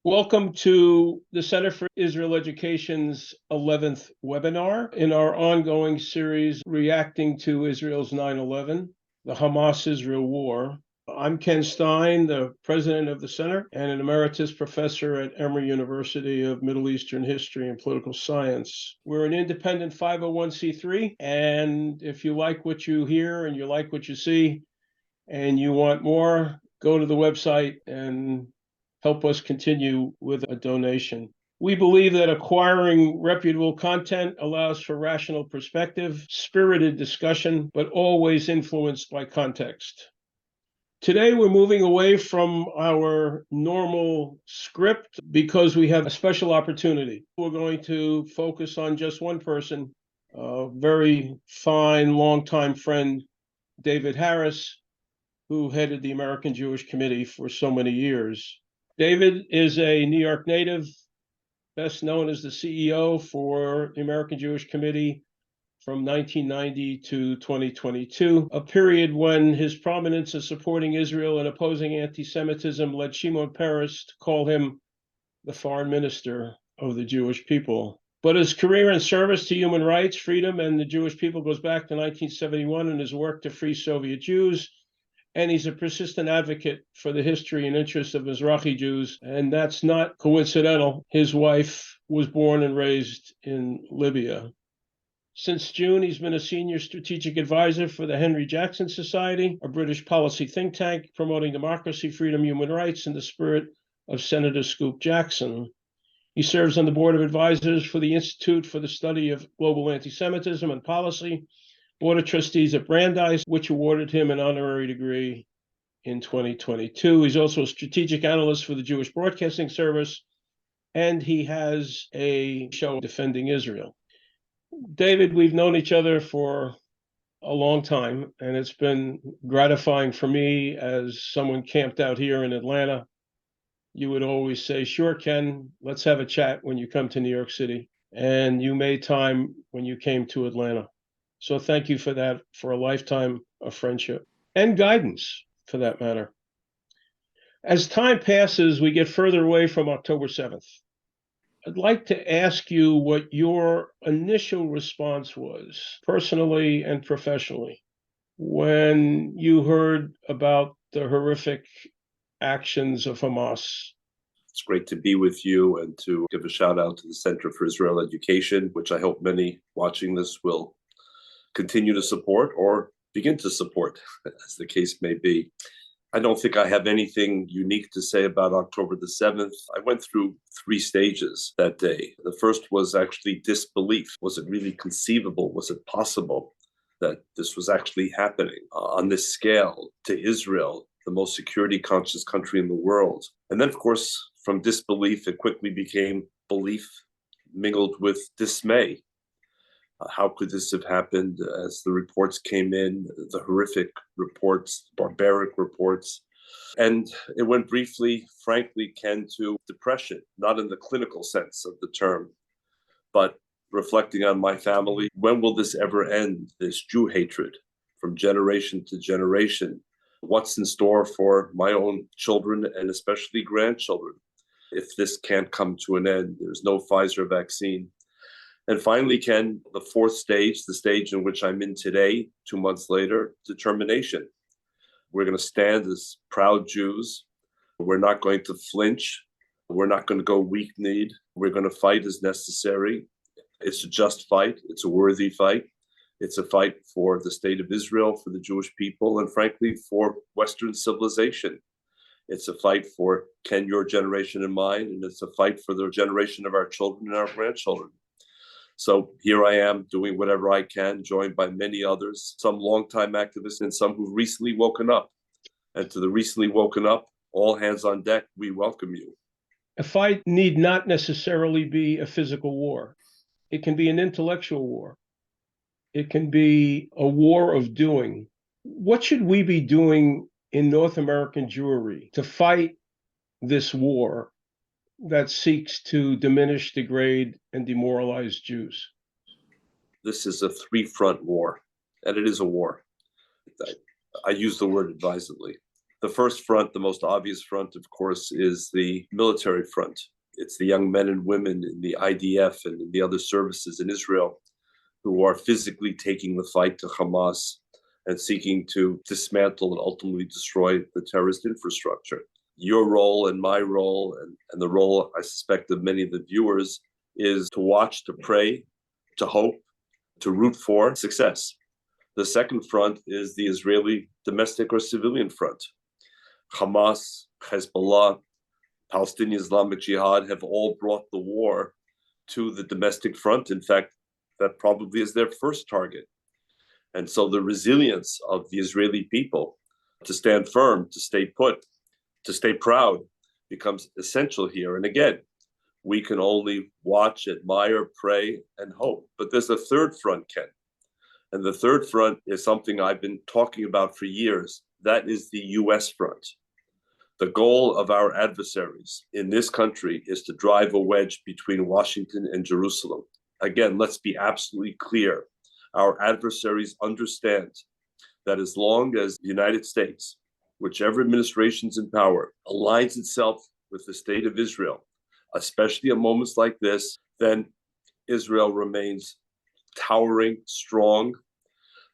Welcome to the Center for Israel Education's 11th webinar in our ongoing series reacting to Israel's 9/11, the Hamas-Israel war. I'm Ken Stein, the president of the center and an emeritus professor at Emory University of Middle Eastern History and Political Science. We're an independent 501c3, and if you like what you hear and you like what you see and you want more, go to the website and help us continue with a donation. We believe that acquiring reputable content allows for rational perspective, spirited discussion, but always influenced by context. Today, we're moving away from our normal script because we have a special opportunity. We're going to focus on just one person, a very fine, longtime friend, David Harris, who headed the American Jewish Committee for so many years. David is a New York native, best known as the CEO for the American Jewish Committee from 1990 to 2022, a period when his prominence in supporting Israel and opposing anti-Semitism led Shimon Peres to call him the foreign minister of the Jewish people. But his career in service to human rights, freedom, and the Jewish people goes back to 1971 and his work to free Soviet Jews. And he's a persistent advocate for the history and interests of Mizrahi Jews. And that's not coincidental. His wife was born and raised in Libya. Since June, he's been a senior strategic advisor for the Henry Jackson Society, a British policy think tank promoting democracy, freedom, human rights in the spirit of Senator Scoop Jackson. He serves on the board of advisors for the Institute for the Study of Global Anti-Semitism and Policy, Board of Trustees at Brandeis, which awarded him an honorary degree in 2022. He's also a strategic analyst for the Jewish Broadcasting Service, and he has a show defending Israel. David, we've known each other for a long time, and it's been gratifying for me as someone camped out here in Atlanta. You would always say, sure, Ken, let's have a chat when you come to New York City. And you made time when you came to Atlanta. So thank you for that, for a lifetime of friendship and guidance, for that matter. As time passes, we get further away from October 7th. I'd like to ask you what your initial response was, personally and professionally, when you heard about the horrific actions of Hamas. It's great to be with you and to give a shout out to the Center for Israel Education, which I hope many watching this will continue to support or begin to support, as the case may be. I don't think I have anything unique to say about October the 7th. I went through 3 stages that day. The first was actually disbelief. Was it really conceivable? Was it possible that this was actually happening on this scale to Israel, the most security conscious country in the world? And then, of course, from disbelief, it quickly became belief mingled with dismay. How could this have happened? As the reports came in, the horrific reports, barbaric reports. And it went briefly, frankly, Ken, to depression, not in the clinical sense of the term, but reflecting on my family. When will this ever end, this Jew hatred from generation to generation? What's in store for my own children and especially grandchildren if this can't come to an end? There's no Pfizer vaccine. And finally, Ken, the 4th stage, the stage in which I'm in today, 2 months later, determination. We're going to stand as proud Jews. We're not going to flinch. We're not going to go weak-kneed. We're going to fight as necessary. It's a just fight. It's a worthy fight. It's a fight for the state of Israel, for the Jewish people, and frankly, for Western civilization. It's a fight for, Ken, your generation and mine, and it's a fight for the generation of our children and our grandchildren. So here I am doing whatever I can, joined by many others, some longtime activists and some who've recently woken up. And to the recently woken up, all hands on deck, we welcome you. A fight need not necessarily be a physical war. It can be an intellectual war. It can be a war of doing. What should we be doing in North American Jewry to fight this war that seeks to diminish, degrade, and demoralize Jews? This is a 3-front war, and it is a war. I use the word advisedly. The first front, the most obvious front, of course, is the military front. It's the young men and women in the IDF and in the other services in Israel who are physically taking the fight to Hamas and seeking to dismantle and ultimately destroy the terrorist infrastructure. Your role and my role, and the role, I suspect, of many of the viewers, is to watch, to pray, to hope, to root for success. The second front is the Israeli domestic or civilian front. Hamas, Hezbollah, Palestinian Islamic Jihad have all brought the war to the domestic front. In fact, that probably is their first target. And so the resilience of the Israeli people to stand firm, to stay put, to stay proud becomes essential here. And again, we can only watch, admire, pray, and hope. But there's a third front, Ken. And the third front is something I've been talking about for years. That is the US front. The goal of our adversaries in this country is to drive a wedge between Washington and Jerusalem. Again, let's be absolutely clear. Our adversaries understand that as long as the United States, whichever administration's in power, aligns itself with the state of Israel, especially at moments like this, then Israel remains towering, strong.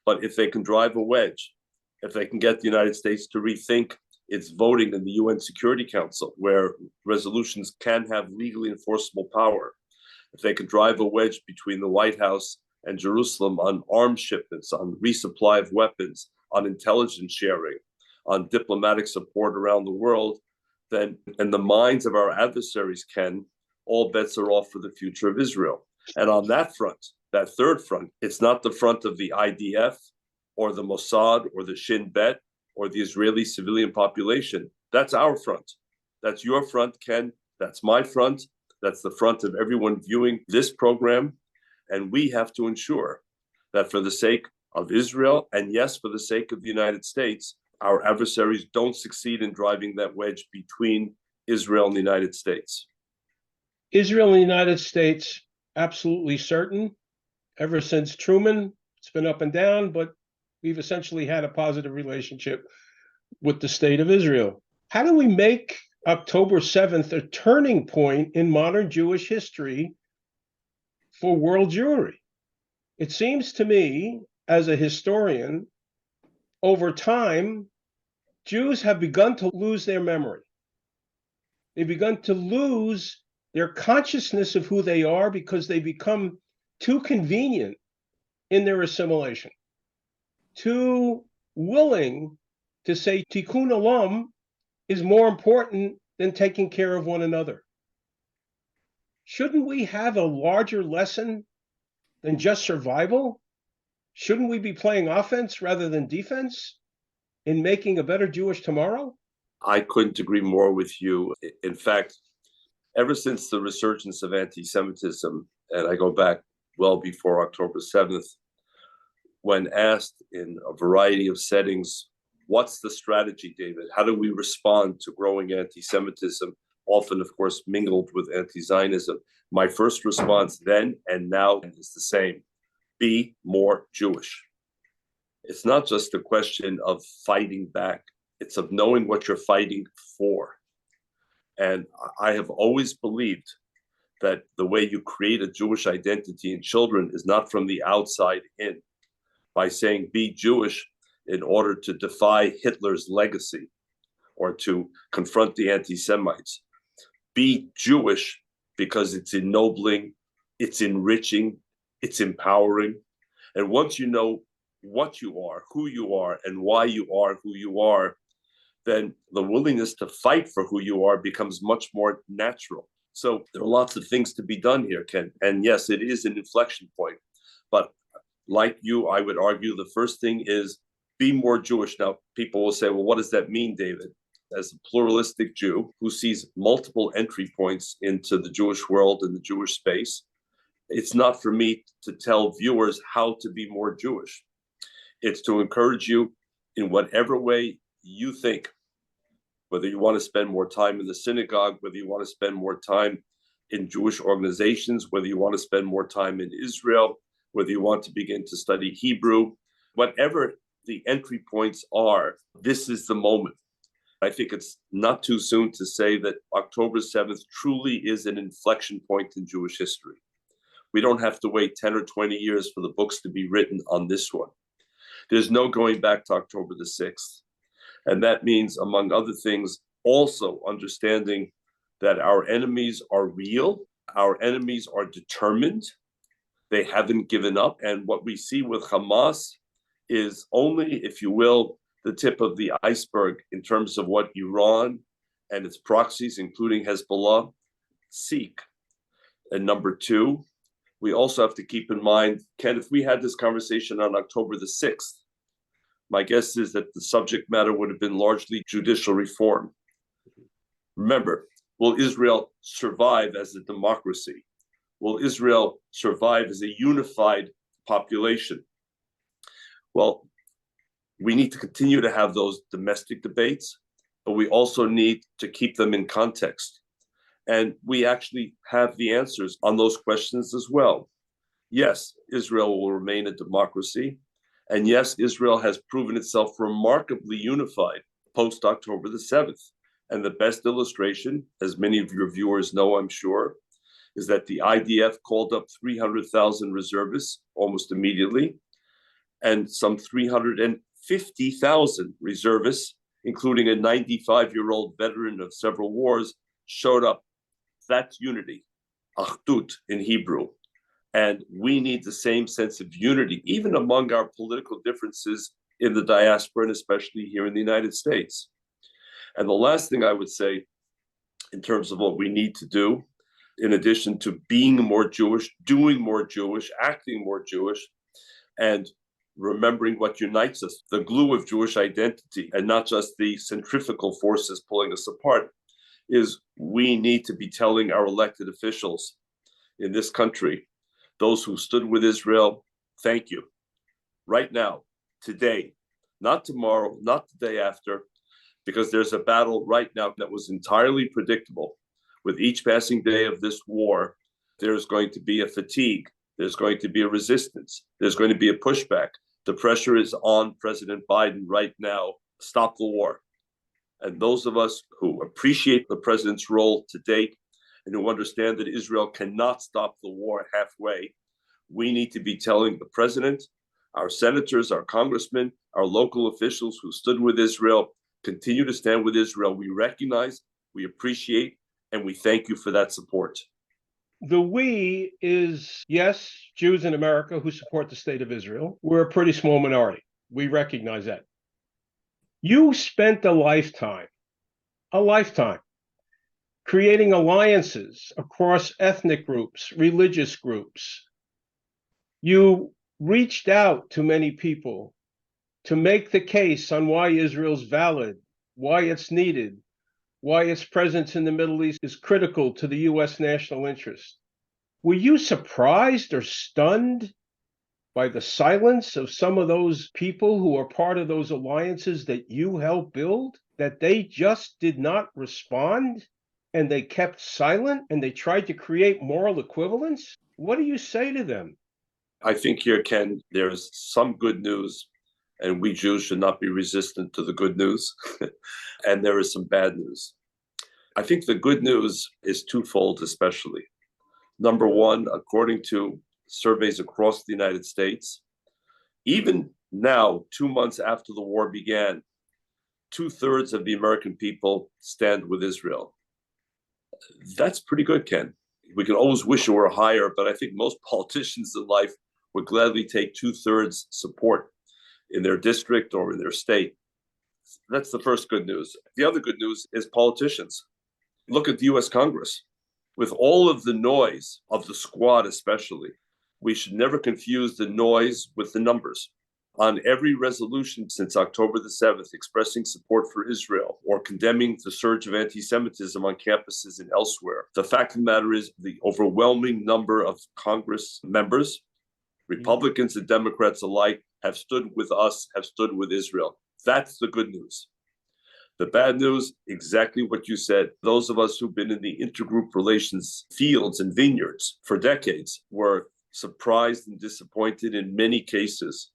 But if they can drive a wedge, if they can get the United States to rethink its voting in the UN Security Council, where resolutions can have legally enforceable power, if they can drive a wedge between the White House and Jerusalem on arms shipments, on resupply of weapons, on intelligence sharing, on diplomatic support around the world, then in the minds of our adversaries, Ken, all bets are off for the future of Israel. And on that front, that third front, it's not the front of the IDF or the Mossad or the Shin Bet or the Israeli civilian population. That's our front. That's your front, Ken. That's my front. That's the front of everyone viewing this program. And we have to ensure that for the sake of Israel, and yes, for the sake of the United States, our adversaries don't succeed in driving that wedge between Israel and the United States. Israel and the United States, absolutely certain. Ever since Truman, it's been up and down, but we've essentially had a positive relationship with the state of Israel. How do we make October 7th a turning point in modern Jewish history for world Jewry? It seems to me, as a historian, over time, Jews have begun to lose their memory. They've begun to lose their consciousness of who they are because they become too convenient in their assimilation, too willing to say tikkun olam is more important than taking care of one another. Shouldn't we have a larger lesson than just survival? Shouldn't we be playing offense rather than defense in making a better Jewish tomorrow? I couldn't agree more with you. In fact, ever since the resurgence of anti-Semitism, and I go back well before October 7th, when asked in a variety of settings, what's the strategy, David? How do we respond to growing anti-Semitism, often, of course, mingled with anti-Zionism? My first response then and now is the same. Be more Jewish. It's not just a question of fighting back. It's of knowing what you're fighting for. And I have always believed that the way you create a Jewish identity in children is not from the outside in, by saying be Jewish in order to defy Hitler's legacy or to confront the anti-Semites. Be Jewish because it's ennobling, it's enriching, it's empowering. And once you know what you are, who you are, and why you are who you are, then the willingness to fight for who you are becomes much more natural. So there are lots of things to be done here, Ken. And yes, it is an inflection point. But like you, I would argue the first thing is be more Jewish. Now, people will say, well, what does that mean, David? As a pluralistic Jew who sees multiple entry points into the Jewish world and the Jewish space, it's not for me to tell viewers how to be more Jewish. It's to encourage you in whatever way you think, whether you want to spend more time in the synagogue, whether you want to spend more time in Jewish organizations, whether you want to spend more time in Israel, whether you want to begin to study Hebrew, whatever the entry points are, this is the moment. I think it's not too soon to say that October 7th truly is an inflection point in Jewish history. We don't have to wait 10 or 20 years for the books to be written on this one. There's no going back to October the 6th. And that means, among other things, also understanding that our enemies are real, our enemies are determined, they haven't given up. And what we see with Hamas is only, if you will, the tip of the iceberg in terms of what Iran and its proxies, including Hezbollah, seek. And number two, we also have to keep in mind, Ken, if we had this conversation on October the 6th, my guess is that the subject matter would have been largely judicial reform. Remember, will Israel survive as a democracy? Will Israel survive as a unified population? Well, we need to continue to have those domestic debates, but we also need to keep them in context. And we actually have the answers on those questions as well. Yes, Israel will remain a democracy. And yes, Israel has proven itself remarkably unified post-October the 7th. And the best illustration, as many of your viewers know, I'm sure, is that the IDF called up 300,000 reservists almost immediately, and some 350,000 reservists, including a 95-year-old veteran of several wars, showed up. That's unity, achdut in Hebrew. And we need the same sense of unity, even among our political differences in the diaspora, and especially here in the United States. And the last thing I would say, in terms of what we need to do, in addition to being more Jewish, doing more Jewish, acting more Jewish, and remembering what unites us, the glue of Jewish identity, and not just the centrifugal forces pulling us apart, is we need to be telling our elected officials in this country, those who stood with Israel, thank you. Right now, today, not tomorrow, not the day after, because there's a battle right now that was entirely predictable. With each passing day of this war, there's going to be a fatigue, there's going to be a resistance, there's going to be a pushback. The pressure is on President Biden right now, stop the war. And those of us who appreciate the president's role to date and who understand that Israel cannot stop the war halfway, we need to be telling the president, our senators, our congressmen, our local officials who stood with Israel, continue to stand with Israel. We recognize, we appreciate, and we thank you for that support. The we is, yes, Jews in America who support the state of Israel. We're a pretty small minority. We recognize that. You spent a lifetime, creating alliances across ethnic groups, religious groups. You reached out to many people to make the case on why Israel's valid, why it's needed, why its presence in the Middle East is critical to the U.S. national interest. Were you surprised or stunned by the silence of some of those people who are part of those alliances that you helped build, that they just did not respond and they kept silent and they tried to create moral equivalence? What do you say to them? I think here, Ken, there's some good news, and we Jews should not be resistant to the good news. And there is some bad news. I think the good news is twofold, especially. Number one, according to surveys across the United States, even now, 2 months after the war began, 2/3 of the American people stand with Israel. That's pretty good, Ken. We can always wish it were higher, but I think most politicians in life would gladly take 2/3 support in their district or in their state. That's the first good news. The other good news is politicians. Look at the US Congress. With all of the noise of the squad especially, we should never confuse the noise with the numbers. On every resolution since October the 7th expressing support for Israel or condemning the surge of anti-Semitism on campuses and elsewhere, the fact of the matter is the overwhelming number of Congress members, Republicans and Democrats alike, have stood with us, have stood with Israel. That's the good news. The bad news, exactly what you said. Those of us who've been in the intergroup relations fields and vineyards for decades were surprised and disappointed in many cases.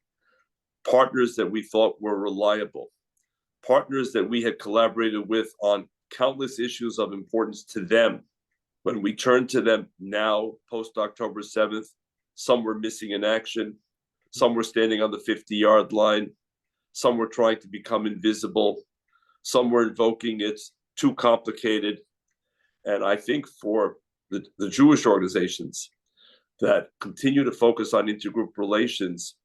Partners that we thought were reliable, partners that we had collaborated with on countless issues of importance to them. When we turn to them now, post-October 7th, some were missing in action, some were standing on the 50-yard line, some were trying to become invisible, some were invoking it's too complicated. And I think for the Jewish organizations that continue to focus on intergroup relations,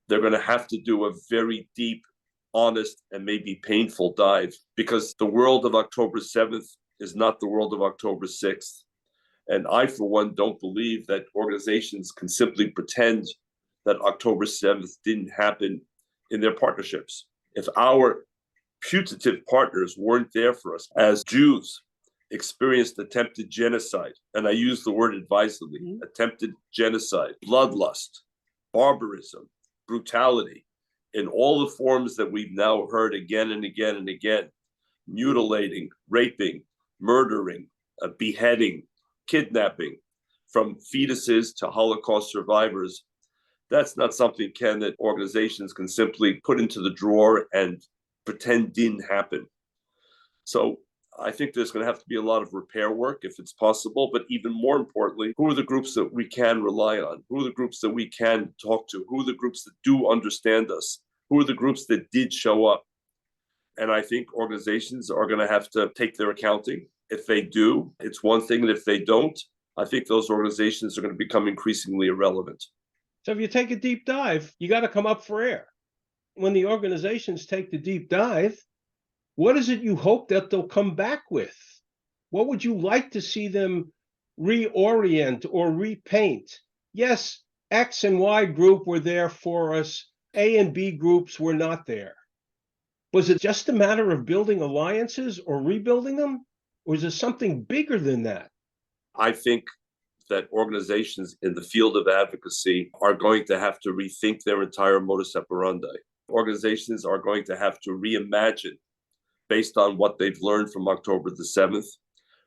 they're going to have to do a very deep, honest, and maybe painful dive, because the world of October 7th is not the world of October 6th. And I, for one, don't believe that organizations can simply pretend that October 7th didn't happen in their partnerships. If our putative partners weren't there for us as Jews experienced attempted genocide, and I use the word advisedly, attempted genocide, bloodlust, barbarism, brutality, in all the forms that we've now heard again and again and again, mutilating, raping, murdering, beheading, kidnapping, from fetuses to Holocaust survivors. That's not something, Ken, that organizations can simply put into the drawer and pretend didn't happen. So I think there's going to have to be a lot of repair work if it's possible, but even more importantly, who are the groups that we can rely on? Who are the groups that we can talk to? Who are the groups that do understand us? Who are the groups that did show up? And I think organizations are going to have to take their accounting. If they do, it's one thing, and if they don't, I think those organizations are going to become increasingly irrelevant. So if you take a deep dive, you got to come up for air. When the organizations take the deep dive, what is it you hope that they'll come back with? What would you like to see them reorient or repaint? Yes, X and Y group were there for us. A and B groups were not there. Was it just a matter of building alliances or rebuilding them? Or is it something bigger than that? I think that organizations in the field of advocacy are going to have to rethink their entire modus operandi. Organizations are going to have to reimagine based on what they've learned from October the 7th,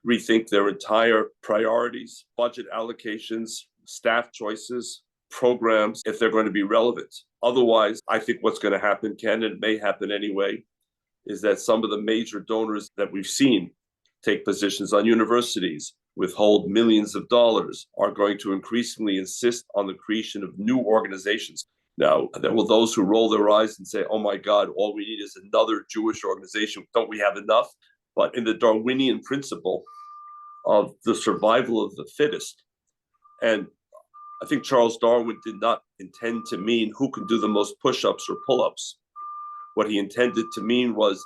rethink their entire priorities, budget allocations, staff choices, programs, if they're going to be relevant. Otherwise, I think what's going to happen, Ken, and it may happen anyway, is that some of the major donors that we've seen take positions on universities, withhold millions of dollars, are going to increasingly insist on the creation of new organizations. Now, there will those who roll their eyes and say, oh my God, all we need is another Jewish organization. Don't we have enough? But in the Darwinian principle of the survival of the fittest, and I think Charles Darwin did not intend to mean who can do the most push-ups or pull-ups. What he intended to mean was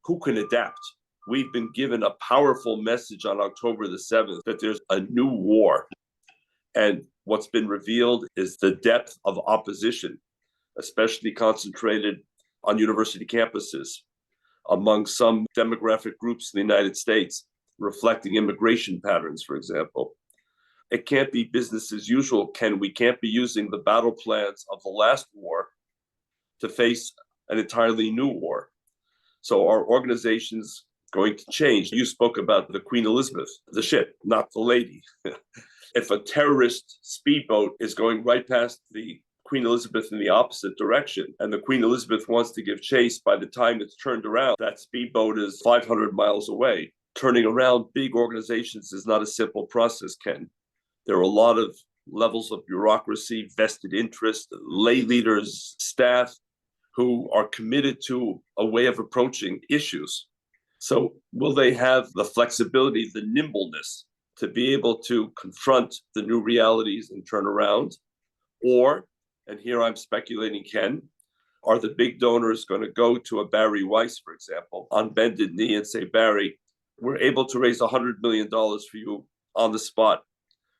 who can adapt. We've been given a powerful message on October the 7th that there's a new war. And what's been revealed is the depth of opposition, especially concentrated on university campuses, among some demographic groups in the United States, reflecting immigration patterns, for example. It can't be business as usual, Ken. We can't be using the battle plans of the last war to face an entirely new war. So our organization's going to change. You spoke about the Queen Elizabeth, the ship, not the lady. If a terrorist speedboat is going right past the Queen Elizabeth in the opposite direction, and the Queen Elizabeth wants to give chase, by the time it's turned around, that speedboat is 500 miles away. Turning around big organizations is not a simple process, Ken. There are a lot of levels of bureaucracy, vested interest, lay leaders, staff who are committed to a way of approaching issues. So will they have the flexibility, the nimbleness to be able to confront the new realities and turn around? Or, and here I'm speculating, Ken, are the big donors going to go to a Barry Weiss, for example, on bended knee and say, Barry, we're able to raise $100 million for you on the spot.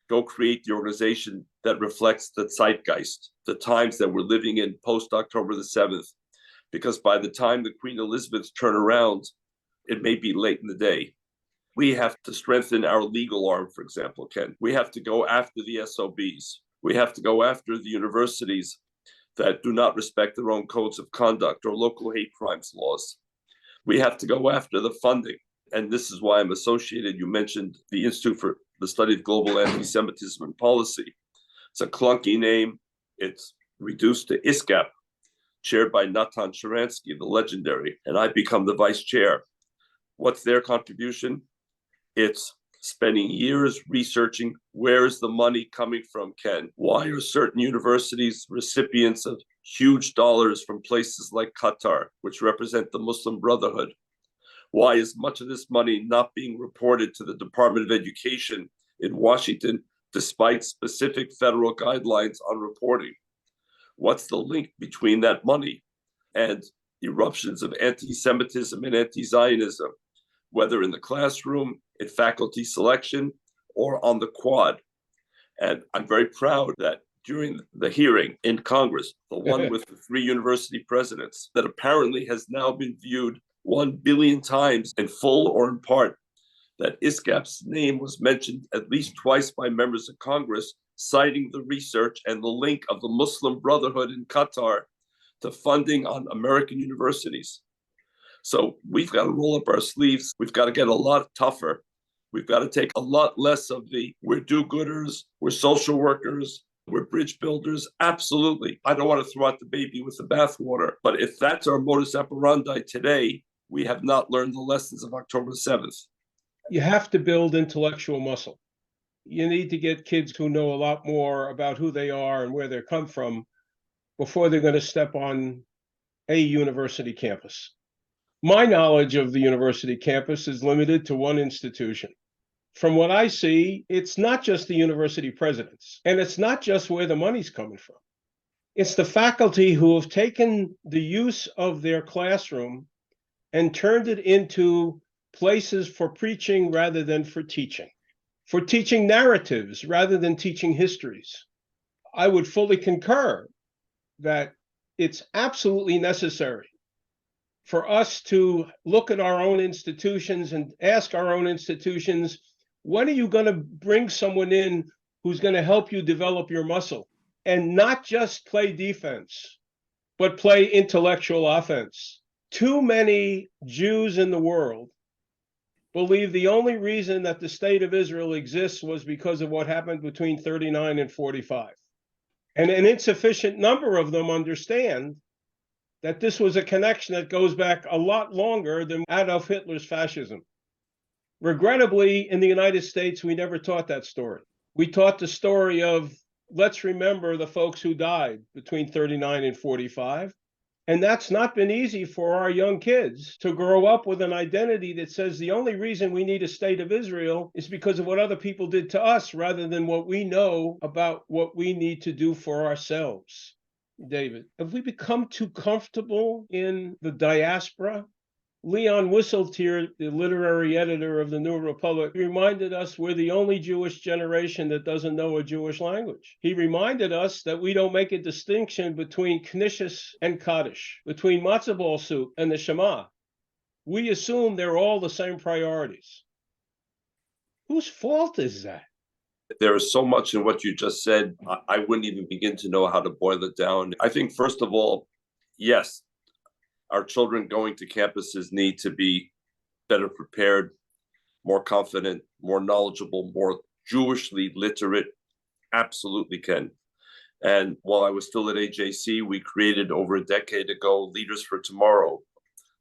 Go create the organization that reflects the zeitgeist, the times that we're living in post-October the 7th. Because by the time the Queen Elizabeth's turn around, it may be late in the day. We have to strengthen our legal arm, for example, Ken. We have to go after the SOBs. We have to go after the universities that do not respect their own codes of conduct or local hate crimes laws. We have to go after the funding. And this is why I'm associated. You mentioned the Institute for the Study of Global Anti-Semitism and Policy. It's a clunky name. It's reduced to ISCAP. chaired by Natan Sharansky, the legendary, and I become the vice chair. What's their contribution? It's spending years researching where is the money coming from, Ken? Why are certain universities recipients of huge dollars from places like Qatar, which represent the Muslim Brotherhood? Why is much of this money not being reported to the Department of Education in Washington, despite specific federal guidelines on reporting? What's the link between that money and eruptions of anti-Semitism and anti-Zionism, whether in the classroom, in faculty selection, or on the Quad? And I'm very proud that during the hearing in Congress, the one with the 3 university presidents, that apparently has now been viewed 1 billion times in full or in part, that ISCAP's name was mentioned at least twice by members of Congress, citing the research and the link of the Muslim Brotherhood in Qatar to funding on American universities. So we've got to roll up our sleeves. We've got to get a lot tougher. We've got to take a lot less of the we're do-gooders, we're social workers, we're bridge builders. Absolutely. I don't want to throw out the baby with the bathwater. But if that's our modus operandi today, we have not learned the lessons of October 7th. You have to build intellectual muscle. You need to get kids who know a lot more about who they are and where they come from before they're going to step on a university campus. My knowledge of the university campus is limited to one institution. From what I see, it's not just the university presidents, and it's not just where the money's coming from. It's the faculty who have taken the use of their classroom and turned it into places for preaching rather than for teaching narratives rather than teaching histories. I would fully concur that it's absolutely necessary for us to look at our own institutions and ask our own institutions, when are you going to bring someone in who's going to help you develop your muscle and not just play defense, but play intellectual offense? Too many Jews in the world believe the only reason that the state of Israel exists was because of what happened between 39 and 45. And an insufficient number of them understand that this was a connection that goes back a lot longer than Adolf Hitler's fascism. Regrettably, in the United States, we never taught that story. We taught the story of, let's remember the folks who died between 39 and 45. And that's not been easy for our young kids to grow up with an identity that says the only reason we need a state of Israel is because of what other people did to us rather than what we know about what we need to do for ourselves. David, have we become too comfortable in the diaspora? Leon Whistletier, the literary editor of the New Republic, reminded us we're the only Jewish generation that doesn't know a Jewish language. He reminded us that we don't make a distinction between Knishes and Kaddish, between matzo ball soup and the Shema. We assume they're all the same priorities. Whose fault is that? There is so much in what you just said, I wouldn't even begin to know how to boil it down. I think, first of all, yes, our children going to campuses need to be better prepared, more confident, more knowledgeable, more Jewishly literate. Absolutely can. And while I was still at AJC, we created over a decade ago Leaders for Tomorrow,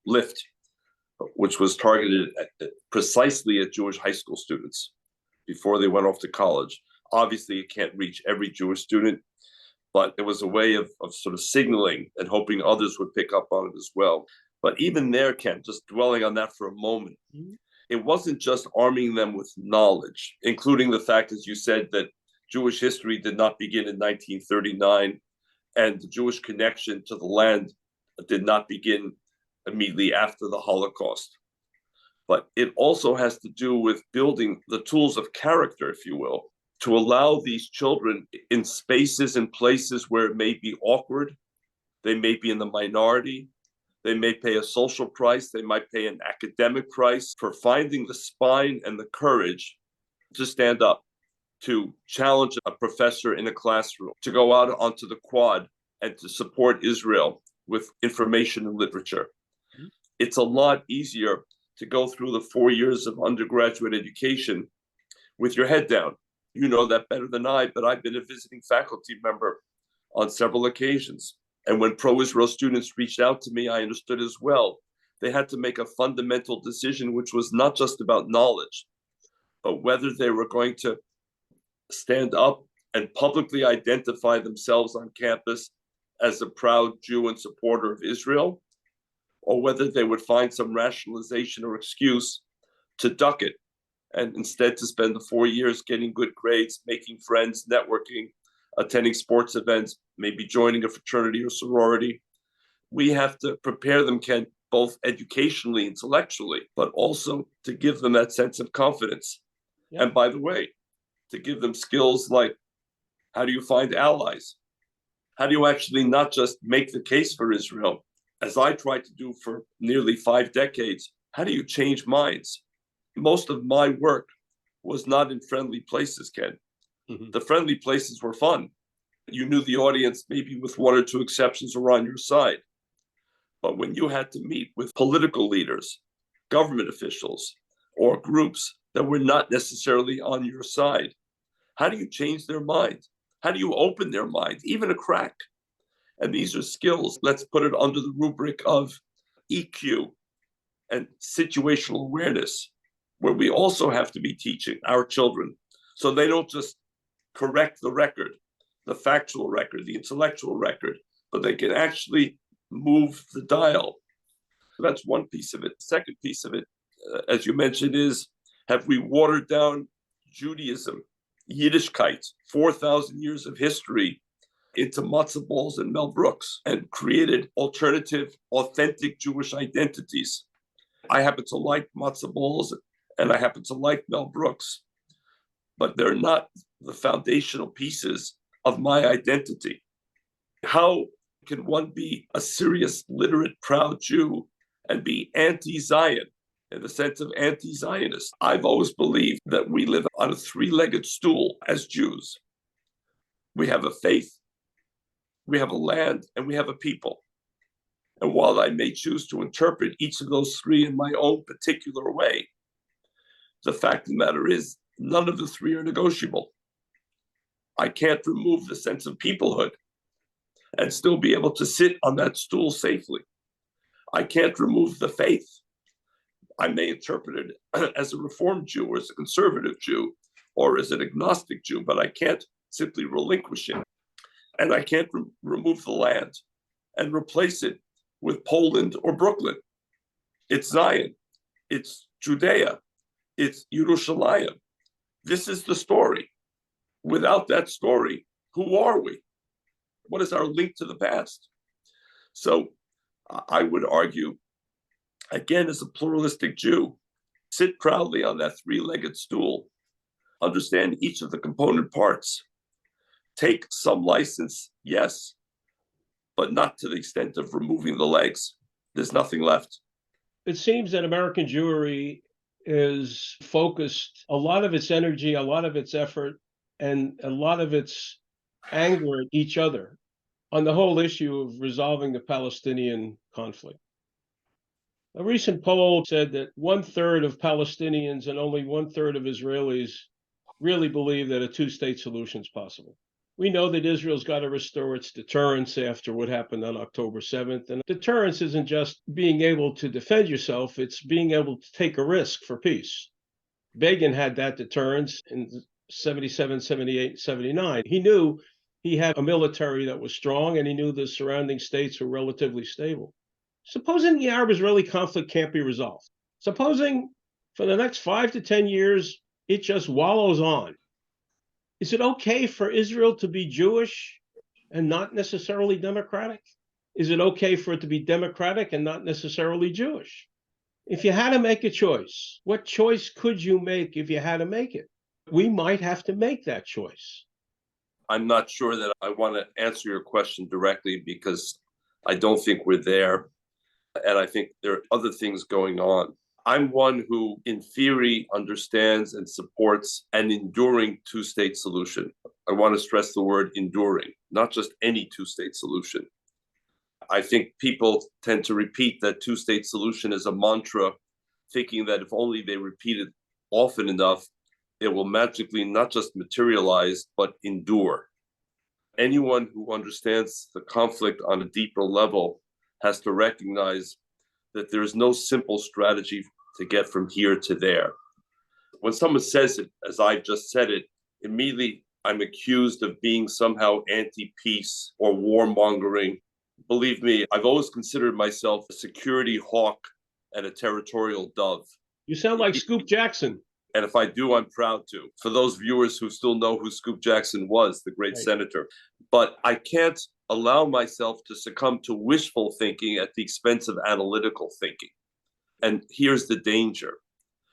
LIFT, which was targeted precisely at Jewish high school students before they went off to college. Obviously, it can't reach every Jewish student, but it was a way of sort of signaling and hoping others would pick up on it as well. But even there, Ken, just dwelling on that for a moment, it wasn't just arming them with knowledge, including the fact, as you said, that Jewish history did not begin in 1939, and the Jewish connection to the land did not begin immediately after the Holocaust. But it also has to do with building the tools of character, if you will, to allow these children in spaces and places where it may be awkward, they may be in the minority, they may pay a social price, they might pay an academic price for finding the spine and the courage to stand up, to challenge a professor in a classroom, to go out onto the Quad and to support Israel with information and literature. It's a lot easier to go through the 4 years of undergraduate education with your head down. You know that better than I, but I've been a visiting faculty member on several occasions. And when pro-Israel students reached out to me, I understood as well. They had to make a fundamental decision, which was not just about knowledge, but whether they were going to stand up and publicly identify themselves on campus as a proud Jew and supporter of Israel, or whether they would find some rationalization or excuse to duck it and instead to spend the 4 years getting good grades, making friends, networking, attending sports events, maybe joining a fraternity or sorority. We have to prepare them, Ken, both educationally, intellectually, but also to give them that sense of confidence. Yep. And by the way, to give them skills like, how do you find allies? How do you actually not just make the case for Israel, as I tried to do for nearly 5 decades? How do you change minds? Most of my work was not in friendly places, Ken. Mm-hmm. The friendly places were fun. You knew the audience, maybe with 1 or 2 exceptions, were on your side. But when you had to meet with political leaders, government officials, or groups that were not necessarily on your side, how do you change their mind? How do you open their mind, even a crack? And these are skills, let's put it under the rubric of EQ and situational awareness, where we also have to be teaching our children so they don't just correct the record, the factual record, the intellectual record, but they can actually move the dial. So that's one piece of it. The second piece of it, as you mentioned, is have we watered down Judaism, Yiddishkeit, 4,000 years of history into matzo balls and Mel Brooks and created alternative, authentic Jewish identities? I happen to like matzo balls and I happen to like Mel Brooks, but they're not the foundational pieces of my identity. How can one be a serious, literate, proud Jew and be anti-Zion in the sense of anti-Zionist? I've always believed that we live on a 3-legged stool as Jews. We have a faith, we have a land, and we have a people. And while I may choose to interpret each of those 3 in my own particular way, the fact of the matter is none of the 3 are negotiable. I can't remove the sense of peoplehood and still be able to sit on that stool safely. I can't remove the faith. I may interpret it as a Reformed Jew or as a conservative Jew or as an agnostic Jew, but I can't simply relinquish it. And I can't remove the land and replace it with Poland or Brooklyn. It's Zion. It's Judea. It's Yerushalayim. This is the story. Without that story, who are we? What is our link to the past? So I would argue, again, as a pluralistic Jew, sit proudly on that 3-legged stool, understand each of the component parts, take some license, yes, but not to the extent of removing the legs. There's nothing left. It seems that American Jewry is focused, a lot of its energy, a lot of its effort, and a lot of its anger at each other on the whole issue of resolving the Palestinian conflict. A recent poll said that 1/3 of Palestinians and only 1/3 of Israelis really believe that a 2-state solution is possible. We know that Israel's got to restore its deterrence after what happened on October 7th. And deterrence isn't just being able to defend yourself, it's being able to take a risk for peace. Begin had that deterrence in 77, 78, 79. He knew he had a military that was strong, and he knew the surrounding states were relatively stable. Supposing the Arab-Israeli conflict can't be resolved, supposing for the next 5 to 10 years, it just wallows on, is it okay for Israel to be Jewish and not necessarily democratic? Is it okay for it to be democratic and not necessarily Jewish? If you had to make a choice, what choice could you make if you had to make it? We might have to make that choice. I'm not sure that I want to answer your question directly because I don't think we're there. And I think there are other things going on. I'm one who, in theory, understands and supports an enduring 2-state solution. I want to stress the word enduring, not just any 2-state solution. I think people tend to repeat that 2-state solution as a mantra, thinking that if only they repeat it often enough, it will magically not just materialize, but endure. Anyone who understands the conflict on a deeper level has to recognize that there is no simple strategy to get from here to there. When someone says it, as I just said it, immediately I'm accused of being somehow anti-peace or warmongering. Believe me, I've always considered myself a security hawk and a territorial dove. You sound like Scoop Jackson. And if I do, I'm proud to. For those viewers who still know who Scoop Jackson was, the great senator. But I can't allow myself to succumb to wishful thinking at the expense of analytical thinking. And here's the danger.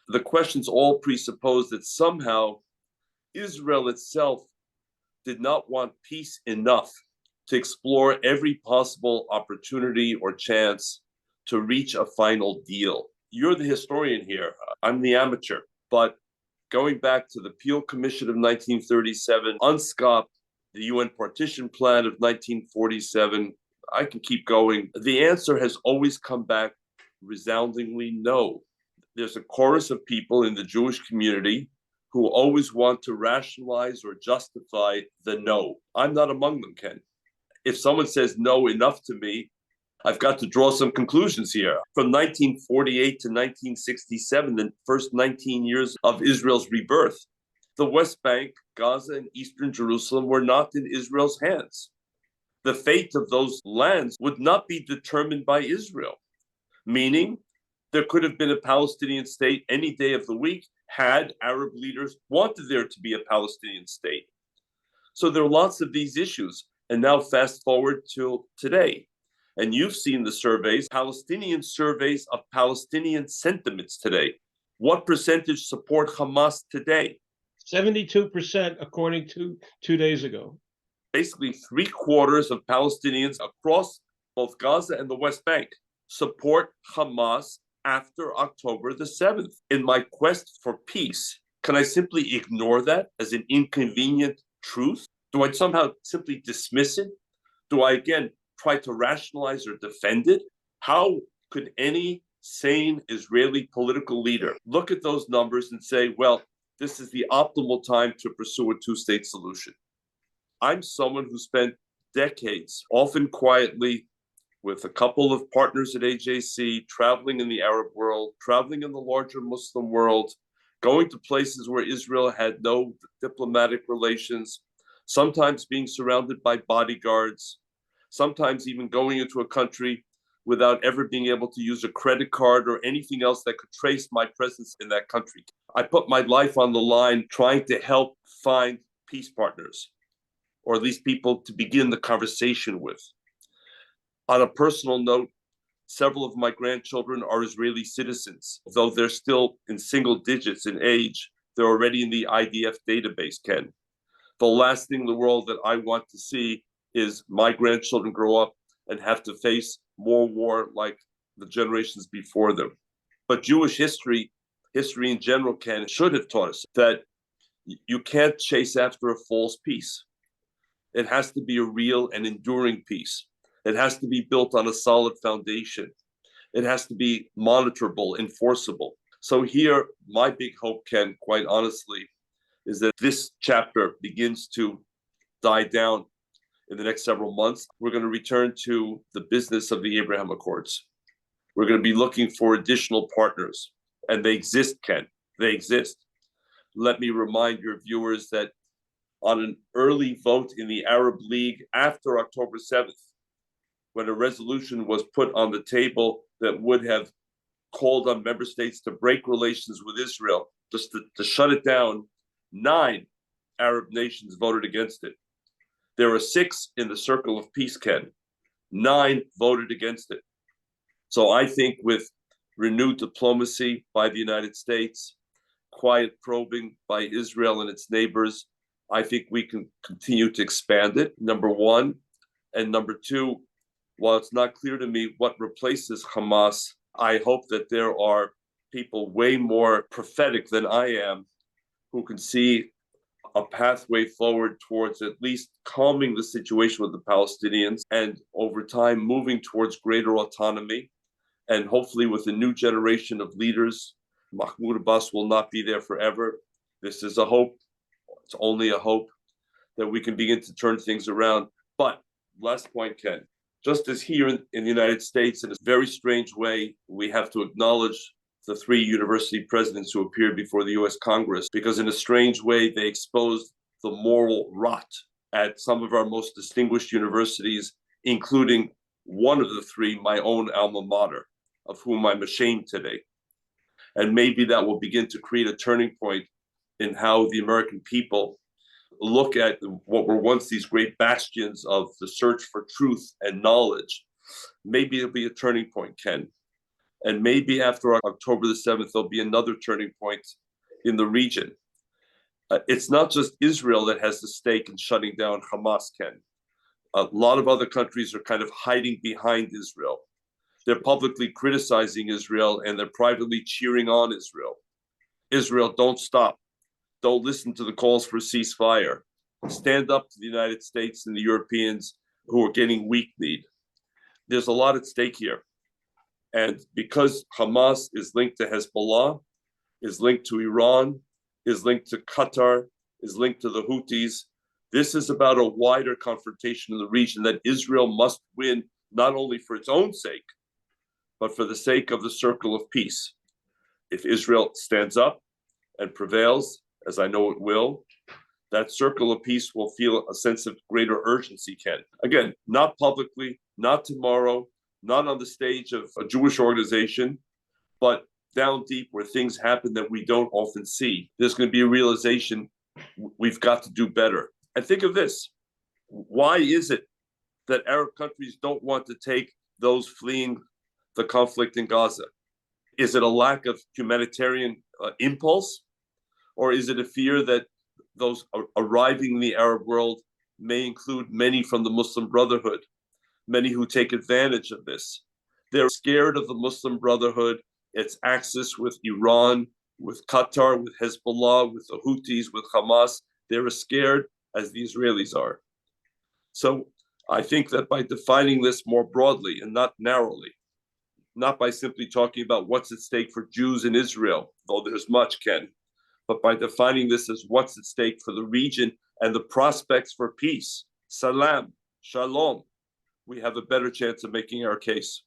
The questions all presuppose that somehow Israel itself did not want peace enough to explore every possible opportunity or chance to reach a final deal. You're the historian here. I'm the amateur. But going back to the Peel Commission of 1937, UNSCOP, the UN Partition Plan of 1947, I can keep going. The answer has always come back resoundingly no. There's a chorus of people in the Jewish community who always want to rationalize or justify the no. I'm not among them, Ken. If someone says no enough to me, I've got to draw some conclusions here. From 1948 to 1967, the first 19 years of Israel's rebirth, the West Bank, Gaza, and Eastern Jerusalem were not in Israel's hands. The fate of those lands would not be determined by Israel, meaning there could have been a Palestinian state any day of the week had Arab leaders wanted there to be a Palestinian state. So there are lots of these issues. And now fast forward to today. And you've seen the surveys, Palestinian surveys of Palestinian sentiments today. What percentage support Hamas today? 72%, according to 2 days ago. Basically, 3/4 of Palestinians across both Gaza and the West Bank support Hamas after October the 7th. In my quest for peace, can I simply ignore that as an inconvenient truth? Do I somehow simply dismiss it? Do I, again, try to rationalize or defend it? How could any sane Israeli political leader look at those numbers and say, well, this is the optimal time to pursue a two-state solution? I'm someone who spent decades, often quietly, with a couple of partners at AJC, traveling in the Arab world, traveling in the larger Muslim world, going to places where Israel had no diplomatic relations, sometimes being surrounded by bodyguards, sometimes even going into a country without ever being able to use a credit card or anything else that could trace my presence in that country. I put my life on the line trying to help find peace partners, or at least people to begin the conversation with. On a personal note, several of my grandchildren are Israeli citizens. Though they're still in single digits in age, they're already in the IDF database, Ken. The last thing in the world that I want to see is my grandchildren grow up and have to face more war like the generations before them. But Jewish history in general, Ken, should have taught us that you can't chase after a false peace. It has to be a real and enduring peace. It has to be built on a solid foundation. It has to be monitorable, enforceable. So here, my big hope, Ken, quite honestly, is that this chapter begins to die down in the next several months. We're going to return to the business of the Abraham Accords. We're going to be looking for additional partners, and they exist, Ken. They exist. Let me remind your viewers that on an early vote in the Arab League after October 7th, when a resolution was put on the table that would have called on member states to break relations with Israel, just to shut it down, 9 Arab nations voted against it. There are 6 in the circle of peace, Ken. 9 voted against it. So I think with renewed diplomacy by the United States, quiet probing by Israel and its neighbors, I think we can continue to expand it, number one. And number two, while it's not clear to me what replaces Hamas, I hope that there are people way more prophetic than I am who can see a pathway forward towards at least calming the situation with the Palestinians and over time moving towards greater autonomy. And hopefully with a new generation of leaders, Mahmoud Abbas will not be there forever. This is a hope. It's only a hope. that we can begin to turn things around. But last point, Ken, just as here in the United States, in a very strange way, we have to acknowledge the three university presidents who appeared before the US Congress, because in a strange way, they exposed the moral rot at some of our most distinguished universities, including one of the three, my own alma mater, of whom I'm ashamed today. And maybe that will begin to create a turning point in how the American people look at what were once these great bastions of the search for truth and knowledge. Maybe it'll be a turning point, Ken. And maybe after October the 7th, there'll be another turning point in the region. It's not just Israel that has the stake in shutting down Hamas, Ken. A lot of other countries are kind of hiding behind Israel. They're publicly criticizing Israel and they're privately cheering on Israel. Israel, don't stop. Don't listen to the calls for a ceasefire. Stand up to the United States and the Europeans who are getting weak-kneed. There's a lot at stake here. And because Hamas is linked to Hezbollah, is linked to Iran, is linked to Qatar, is linked to the Houthis, this is about a wider confrontation in the region that Israel must win, not only for its own sake, but for the sake of the circle of peace. If Israel stands up and prevails, as I know it will, that circle of peace will feel a sense of greater urgency, Ken. Again, not publicly, not tomorrow, not on the stage of a Jewish organization, but down deep where things happen that we don't often see. There's going to be a realization we've got to do better. And think of this. Why is it that Arab countries don't want to take those fleeing the conflict in Gaza? Is it a lack of humanitarian impulse? Or is it a fear that those arriving in the Arab world may include many from the Muslim Brotherhood, many who take advantage of this? They're scared of the Muslim Brotherhood, its axis with Iran, with Qatar, with Hezbollah, with the Houthis, with Hamas. They're as scared as the Israelis are. So I think that by defining this more broadly and not narrowly, not by simply talking about what's at stake for Jews in Israel, though there's much, Ken, but by defining this as what's at stake for the region and the prospects for peace, salam, shalom, we have a better chance of making our case.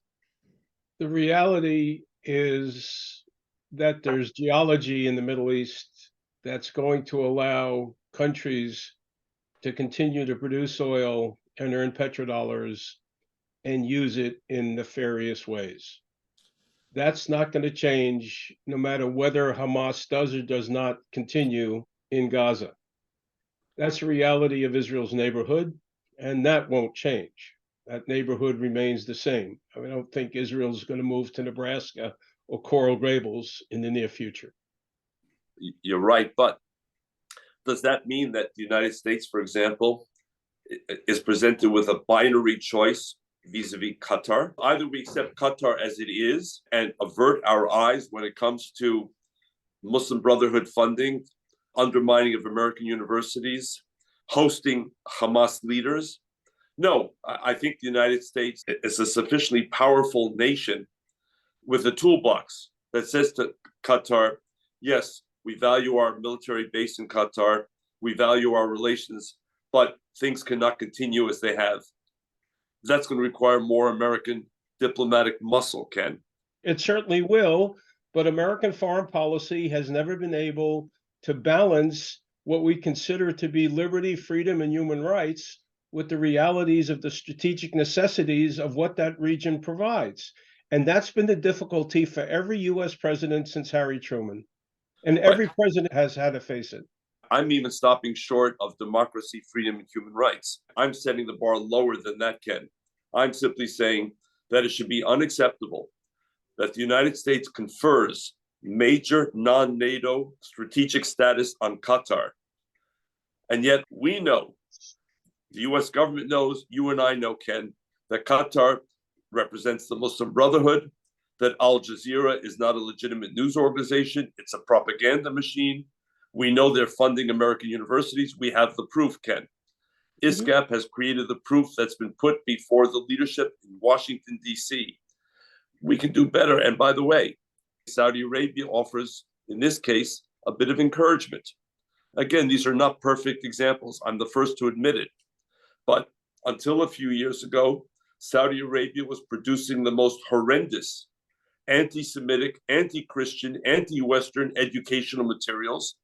The reality is that there's geology in the Middle East that's going to allow countries to continue to produce oil and earn petrodollars and use it in nefarious ways. That's not going to change no matter whether Hamas does or does not continue in Gaza. That's the reality of Israel's neighborhood, and that won't change. That neighborhood remains the same. I don't think Israel's going to move to Nebraska or Coral Gables in the near future. You're right, but does that mean that the United States, for example, is presented with a binary choice vis-a-vis Qatar? Either we accept Qatar as it is and avert our eyes when it comes to Muslim Brotherhood funding, undermining of American universities, hosting Hamas leaders. No, I think the United States is a sufficiently powerful nation with a toolbox that says to Qatar, yes, we value our military base in Qatar, we value our relations, but things cannot continue as they have. That's going to require more American diplomatic muscle, Ken. It certainly will, but American foreign policy has never been able to balance what we consider to be liberty, freedom, and human rights with the realities of the strategic necessities of what that region provides. And that's been the difficulty for every US president since Harry Truman. And every president has had to face it. I'm even stopping short of democracy, freedom, and human rights. I'm setting the bar lower than that, Ken. I'm simply saying that it should be unacceptable that the United States confers major non-NATO strategic status on Qatar. And yet we know, the US government knows, you and I know, Ken, that Qatar represents the Muslim Brotherhood, that Al Jazeera is not a legitimate news organization, it's a propaganda machine. We know they're funding American universities. We have the proof, Ken. ISCAP has created the proof that's been put before the leadership in Washington, D.C. We can do better. And by the way, Saudi Arabia offers, in this case, a bit of encouragement. Again, these are not perfect examples. I'm the first to admit it. But until a few years ago, Saudi Arabia was producing the most horrendous anti-Semitic, anti-Christian, anti-Western educational materials,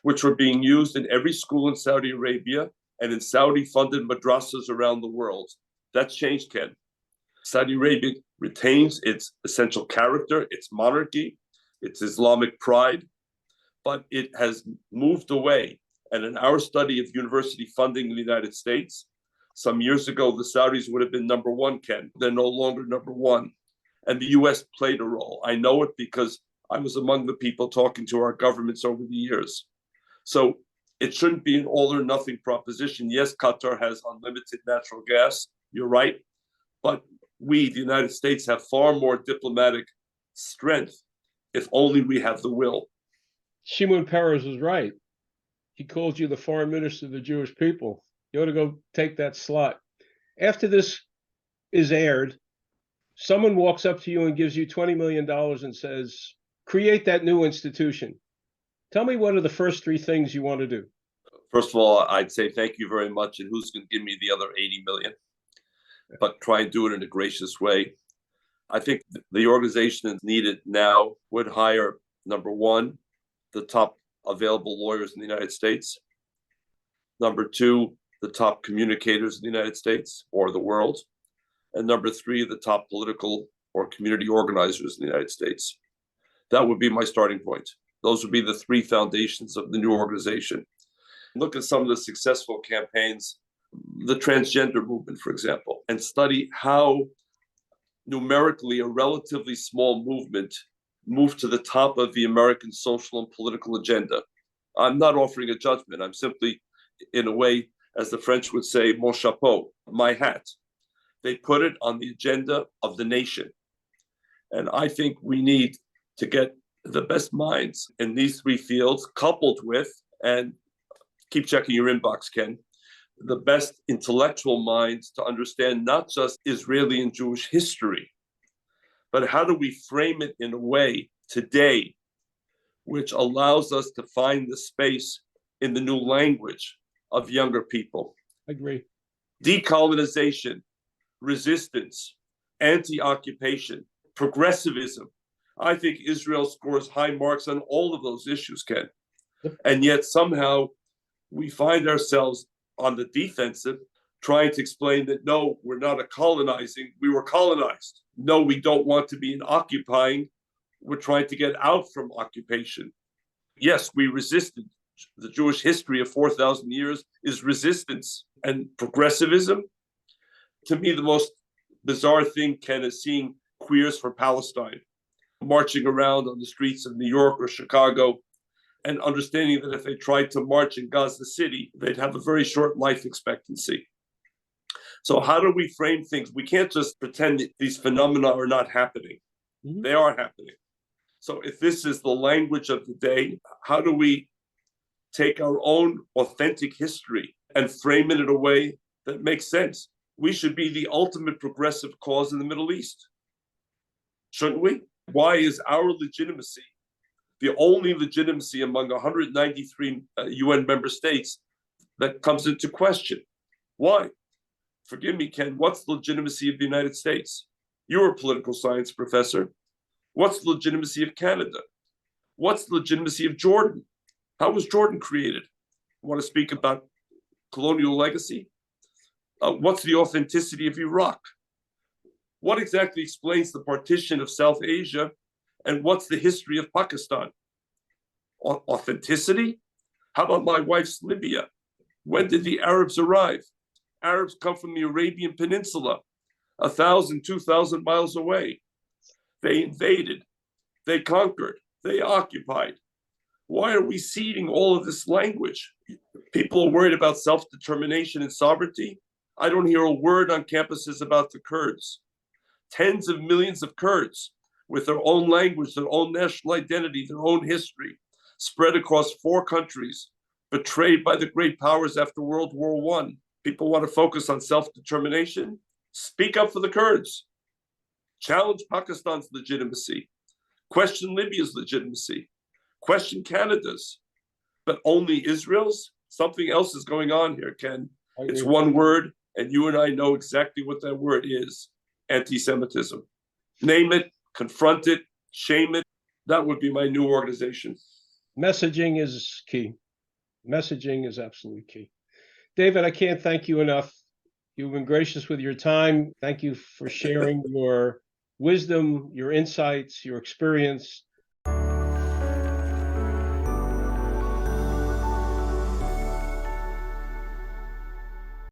which were being used in every school in Saudi Arabia and in Saudi-funded madrasas around the world. That's changed, Ken. Saudi Arabia retains its essential character, its monarchy, its Islamic pride, but it has moved away. And in our study of university funding in the United States, some years ago, the Saudis would have been number one, Ken. They're no longer number one. And the US played a role. I know it because I was among the people talking to our governments over the years. So it shouldn't be an all or nothing proposition. Yes, Qatar has unlimited natural gas. You're right. But we, the United States, have far more diplomatic strength if only we have the will. Shimon Peres was right. He called you the foreign minister of the Jewish people. You ought to go take that slot. After this is aired, someone walks up to you and gives you $20 million and says, create that new institution. Tell me, what are the first three things you want to do? First of all, I'd say thank you very much. And who's going to give me the other 80 million? But try and do it in a gracious way. I think the organization that's needed now would hire, number one, the top available lawyers in the United States. Number two, the top communicators in the United States or the world. And number three, the top political or community organizers in the United States. That would be my starting point. Those would be the three foundations of the new organization. Look at some of the successful campaigns, the transgender movement, for example, and study how numerically a relatively small movement moved to the top of the American social and political agenda. I'm not offering a judgment. I'm simply, in a way, as the French would say, mon chapeau, my hat. They put it on the agenda of the nation. And I think we need to get the best minds in these three fields, coupled with, and keep checking your inbox, Ken, the best intellectual minds to understand not just Israeli and Jewish history, but how do we frame it in a way today which allows us to find the space in the new language of younger people. I agree. Decolonization, resistance, anti-occupation, progressivism. I think Israel scores high marks on all of those issues, Ken. And yet somehow we find ourselves on the defensive, trying to explain that, no, we're not a colonizing, we were colonized. No, we don't want to be an occupying, we're trying to get out from occupation. Yes, we resisted. The Jewish history of 4,000 years is resistance and progressivism. To me, the most bizarre thing, Ken, is seeing queers for Palestine marching around on the streets of New York or Chicago and understanding that if they tried to march in Gaza City, they'd have a very short life expectancy. So how do we frame things? We can't just pretend that these phenomena are not happening. Mm-hmm. They are happening. So if this is the language of the day, how do we take our own authentic history and frame it in a way that makes sense? We should be the ultimate progressive cause in the Middle East, shouldn't we? Why is our legitimacy the only legitimacy among 193 UN member states that comes into question? Why? Forgive me, Ken, what's the legitimacy of the United States? You're a political science professor. What's the legitimacy of Canada? What's the legitimacy of Jordan? How was Jordan created? Want to speak about colonial legacy? What's the authenticity of Iraq? What exactly explains the partition of South Asia? And what's the history of Pakistan? Authenticity? How about my wife's Libya? When did the Arabs arrive? Arabs come from the Arabian Peninsula, 1,000, 2,000 miles away. They invaded, they conquered, they occupied. Why are we ceding all of this language? People are worried about self-determination and sovereignty. I don't hear a word on campuses about the Kurds. Tens of millions of Kurds with their own language, their own national identity, their own history, spread across 4 countries, betrayed by the great powers after World War I. People want to focus on self-determination. Speak up for the Kurds. Challenge Pakistan's legitimacy. Question Libya's legitimacy. Question Canada's. but only Israel's? Something else is going on here, Ken. I It's agree. one word, and you and I know exactly what that word is: anti-Semitism. Name it, confront it, shame it. That would be my new organization. Messaging is key. Messaging is absolutely key. David, I can't thank you enough. You've been gracious with your time. Thank you for sharing your wisdom, your insights, your experience.